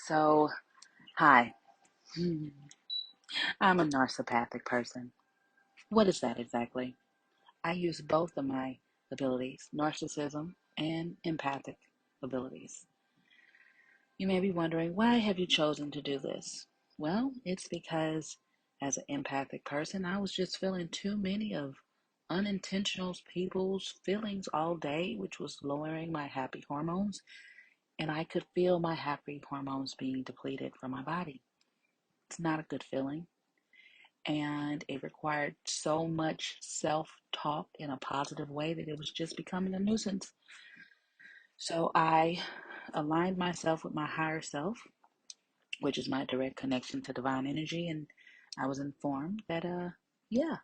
So, hi. I'm a narcissistic person. What is that exactly? I use both of my abilities, narcissism and empathic abilities. You may be wondering, why have you chosen to do this? Well, it's because as an empathic person, I was just feeling too many of unintentional people's feelings all day, which was lowering my happy hormones, and I could feel my happy hormones being depleted from my body. It's not a good feeling. And it required so much self-talk in a positive way that it was just becoming a nuisance. So I aligned myself with my higher self, which is my direct connection to divine energy, and I was informed that yeah,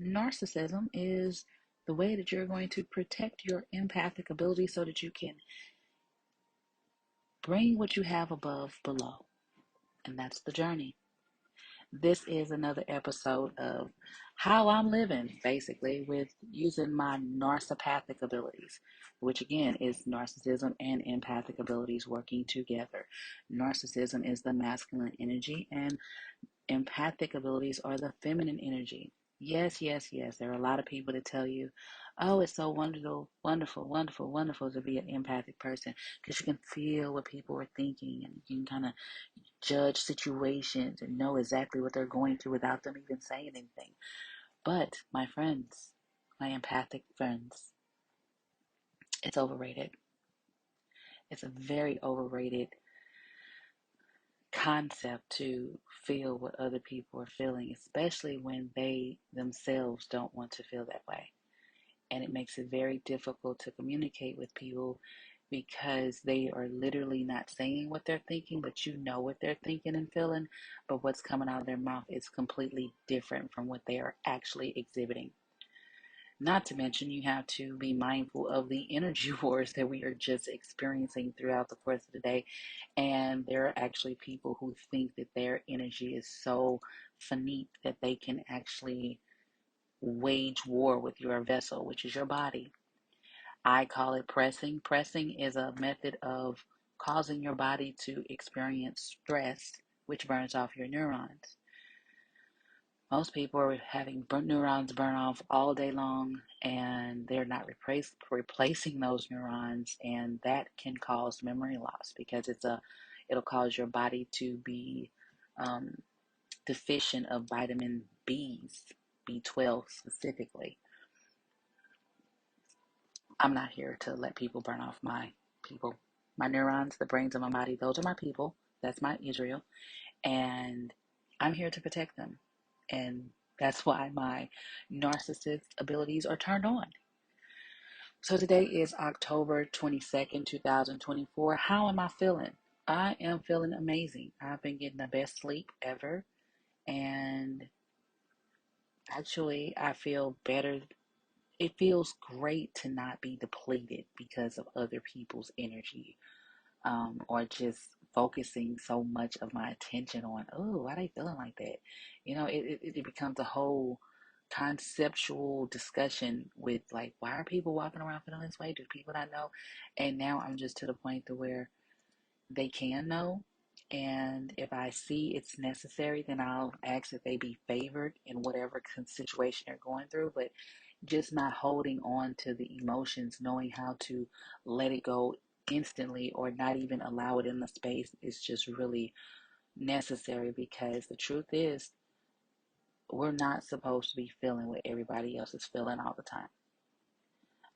narcissism is the way that you're going to protect your empathic ability so that you can bring what you have above below. And that's the journey. This is another episode of how I'm living, basically, with using my narcipathic abilities, which again is narcissism and empathic abilities working together. Narcissism is the masculine energy, and empathic abilities are the feminine energy. Yes, yes, yes. There are a lot of people that tell you, oh, it's so wonderful, wonderful, wonderful, wonderful to be an empathic person because you can feel what people are thinking and you can kind of judge situations and know exactly what they're going through without them even saying anything. But my friends, my empathic friends, it's overrated. It's a very overrated concept to feel what other people are feeling, especially when they themselves don't want to feel that way. And it makes it very difficult to communicate with people because they are literally not saying what they're thinking, but you know what they're thinking and feeling, but what's coming out of their mouth is completely different from what they are actually exhibiting. Not to mention, you have to be mindful of the energy wars that we are just experiencing throughout the course of the day. And there are actually people who think that their energy is so finite that they can actually wage war with your vessel, which is your body. I call it pressing. Pressing is a method of causing your body to experience stress, which burns off your neurons. Most people are having neurons burn off all day long, and they're not replacing those neurons, and that can cause memory loss because it'll cause your body to be um, deficient of vitamin B's, B12 specifically. I'm not here to let people burn off my people. My neurons, the brains of my body, those are my people. That's my Israel. And I'm here to protect them. And that's why my narcissist abilities are turned on. So today is October 22nd, 2024. How am I feeling? I am feeling amazing. I've been getting the best sleep ever. And actually, I feel better. It feels great to not be depleted because of other people's energy, or just focusing so much of my attention on, oh, why are they feeling like that? It becomes a whole conceptual discussion with like, why are people walking around feeling this way? Do people not know? And now I'm just to the point to where they can know. And if I see it's necessary, then I'll ask that they be favored in whatever situation they're going through. But just not holding on to the emotions, knowing how to let it go instantly or not even allow it in the space is just really necessary because the truth is, we're not supposed to be feeling what everybody else is feeling all the time.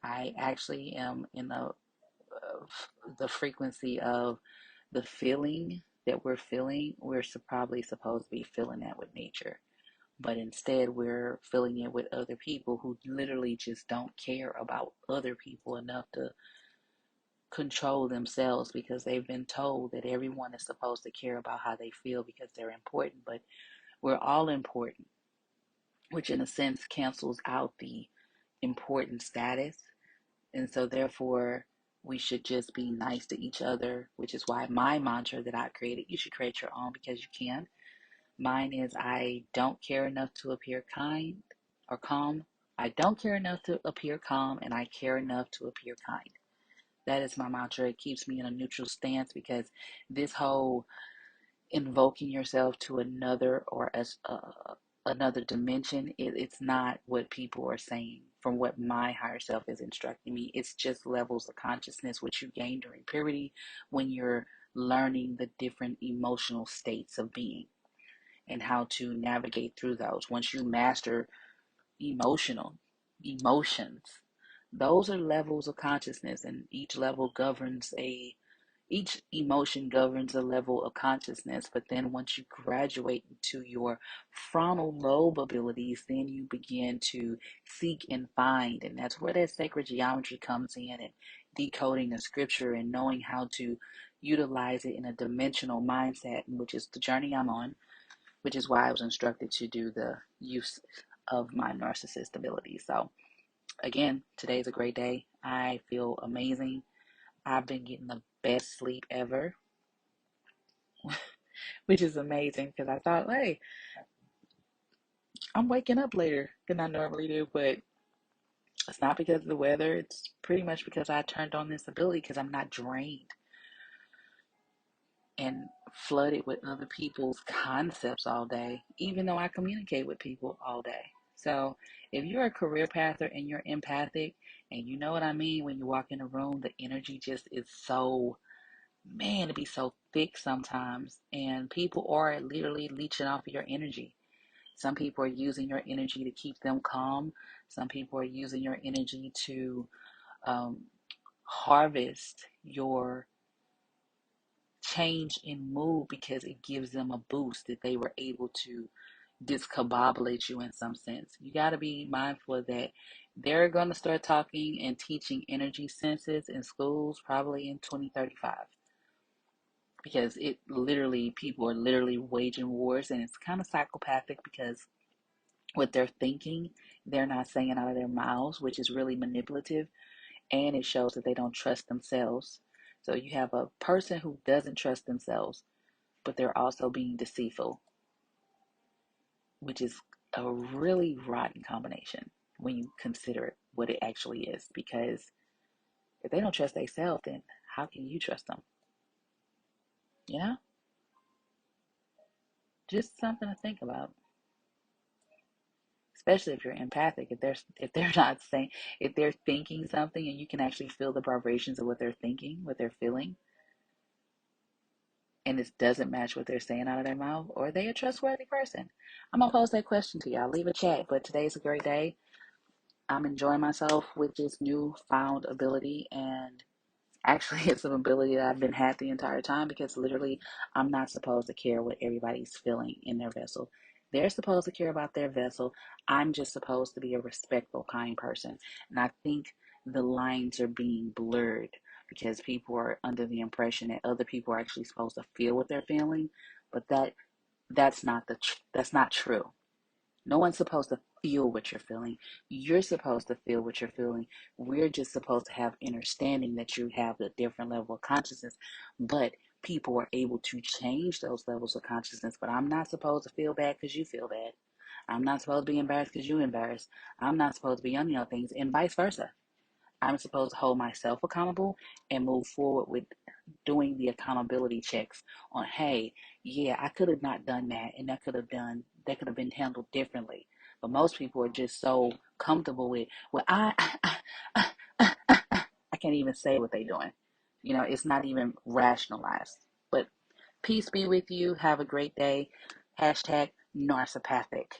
I actually am in the frequency of the feeling that we're feeling. We're probably supposed to be feeling that with nature. But instead, we're filling it with other people who literally just don't care about other people enough to control themselves because they've been told that everyone is supposed to care about how they feel because they're important. But we're all important, which in a sense cancels out the important status. And so, therefore, we should just be nice to each other, which is why my mantra that I created, you should create your own because you can. Mine is I don't care enough to appear kind or calm. I don't care enough to appear calm, and I care enough to appear kind. That is my mantra. It keeps me in a neutral stance because this whole invoking yourself to another or as another dimension, it's not what people are saying from what my higher self is instructing me. It's just levels of consciousness which you gain during puberty when you're learning the different emotional states of being and how to navigate through those. Once you master emotional emotions, those are levels of consciousness, and each emotion governs a level of consciousness. But then once you graduate into your frontal lobe abilities, then you begin to seek and find. And that's where that sacred geometry comes in, and decoding the scripture and knowing how to utilize it in a dimensional mindset, which is the journey I'm on, which is why I was instructed to do the use of my narcissist ability. So again, today's a great day. I feel amazing. I've been getting the best sleep ever, which is amazing because I thought, hey, I'm waking up later than I normally do, but it's not because of the weather. It's pretty much because I turned on this ability because I'm not drained and flooded with other people's concepts all day, even though I communicate with people all day. So if you're a career pather and you're empathic, and you know what I mean, when you walk in a room, the energy just is so, man, it be so thick sometimes, and people are literally leeching off of your energy. Some people are using your energy to keep them calm. Some people are using your energy to um, harvest your change in mood because it gives them a boost that they were able to discombobulate you in some sense. You got to be mindful of that. They're going to start talking and teaching energy senses in schools probably in 2035 because it literally, people are literally waging wars, and it's kind of psychopathic because what they're thinking, they're not saying out of their mouths, which is really manipulative, and it shows that they don't trust themselves. So you have a person who doesn't trust themselves, but they're also being deceitful, which is a really rotten combination when you consider what it actually is. Because if they don't trust themselves, then how can you trust them? You know, just something to think about. Especially if you're empathic, if they're not saying, if they're thinking something and you can actually feel the vibrations of what they're thinking, what they're feeling, and it doesn't match what they're saying out of their mouth, or are they a trustworthy person? I'm gonna pose that question to y'all. Leave a chat. But today's a great day. I'm enjoying myself with this newfound ability, and actually, it's an ability that I've been had the entire time because literally, I'm not supposed to care what everybody's feeling in their vessel. They're supposed to care about their vessel. I'm just supposed to be a respectful, kind person. And I think the lines are being blurred because people are under the impression that other people are actually supposed to feel what they're feeling, but that's not true. No one's supposed to feel what you're feeling. You're supposed to feel what you're feeling. We're just supposed to have understanding that you have a different level of consciousness, but people are able to change those levels of consciousness. But I'm not supposed to feel bad because you feel bad. I'm not supposed to be embarrassed because you're embarrassed. I'm not supposed to be on things, and vice versa. I'm supposed to hold myself accountable and move forward with doing the accountability checks on, hey, yeah, I could have not done that, and that could have been handled differently. But most people are just so comfortable with, well, I can't even say what they're doing. It's not even rationalized. But peace be with you. Have a great day. Hashtag Narcipathic.